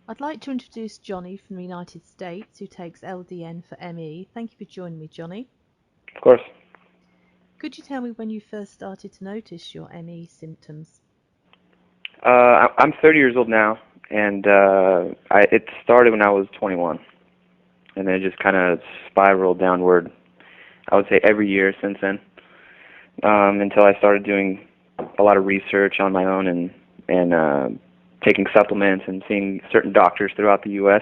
I'd like to introduce Johnny from the United States, who takes LDN for ME. Thank you for joining me, Johnny. Of course. Could you tell me when you first started to notice your ME symptoms? I'm 30 years old now, and it started when I was 21, and then it just kind of spiraled downward. I would say every year since then, until I started doing a lot of research on my own and taking supplements and seeing certain doctors throughout the U.S.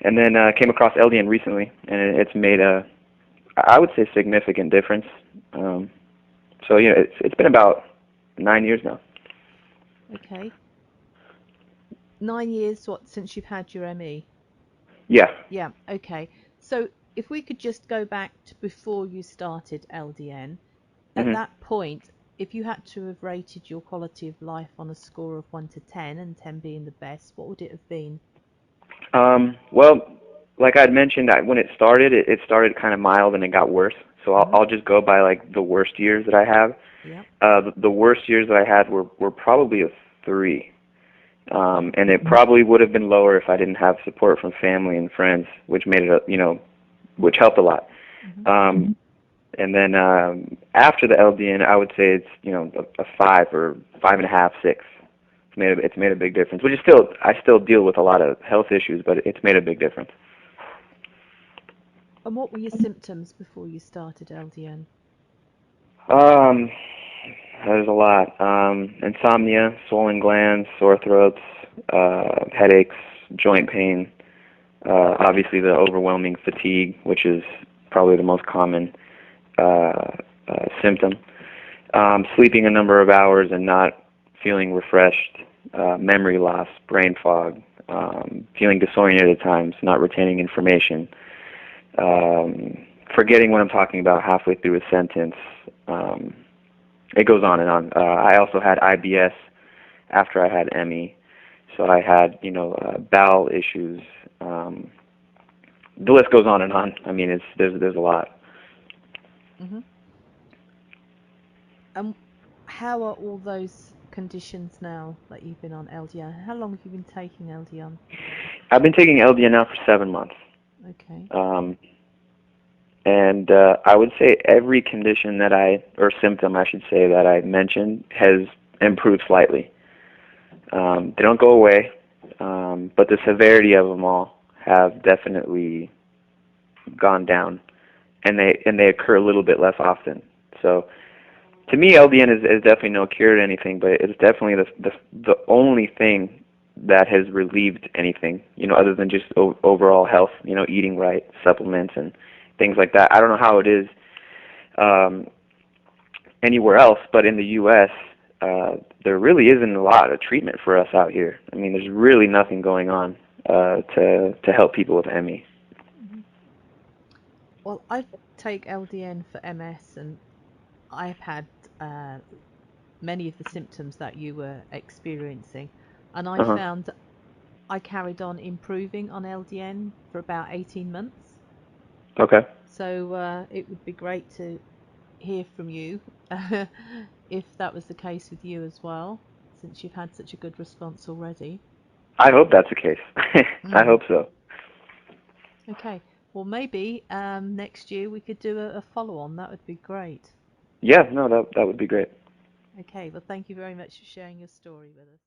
And then came across LDN recently, and it's made I would say, significant difference. So it's been about 9 years now. Okay. 9 years, since you've had your ME? Yeah. Yeah, okay. So if we could just go back to before you started LDN, at hmm that point, if you had to have rated your quality of life on a score of 1 to 10, and 10 being the best, what would it have been? Well, like I'd mentioned, when it started kind of mild and it got worse. So Mm-hmm. I'll just go by like the worst years that I have. Yep. The worst years that I had were probably a 3. Okay. And it probably would have been lower if I didn't have support from family and friends, which made it, which helped a lot. Mm-hmm. And then after the LDN, I would say it's a 5 or 5.5, 6. It's made a big difference. Which is I still deal with a lot of health issues, but it's made a big difference. And what were your symptoms before you started LDN? Um, there's a lot. Insomnia, swollen glands, sore throats, headaches, joint pain. Obviously, the overwhelming fatigue, which is probably the most common symptom. Sleeping a number of hours and not feeling refreshed, memory loss, brain fog, feeling disoriented at times, not retaining information, forgetting what I'm talking about halfway through a sentence. It goes on and on. I also had IBS after I had ME, so I had bowel issues. The list goes on and on. I mean, there's a lot. Mm-hmm. And how are all those conditions now that you've been on LDN? How long have you been taking LDN? I've been taking LDN now for 7 months. Okay. And I would say every condition or symptom, I should say, that I mentioned has improved slightly. They don't go away, but the severity of them all have definitely gone down, and they occur a little bit less often. So, to me, LDN is definitely no cure to anything, but it's definitely the only thing that has relieved anything, other than just overall health, eating right, supplements, and things like that. I don't know how it is um, anywhere else, but in the U.S., there really isn't a lot of treatment for us out here. I mean, there's really nothing going on to help people with ME. Mm-hmm. Well, I take LDN for MS, and I've had uh, many of the symptoms that you were experiencing, and I Uh-huh. found I carried on improving on LDN for about 18 months. Okay. So it would be great to hear from you if that was the case with you as well, since you've had such a good response already. I hope that's the case. I Mm. hope so. Okay, well, maybe next year we could do a follow-on. That would be great. Yeah, no, that would be great. Okay, well, thank you very much for sharing your story with us.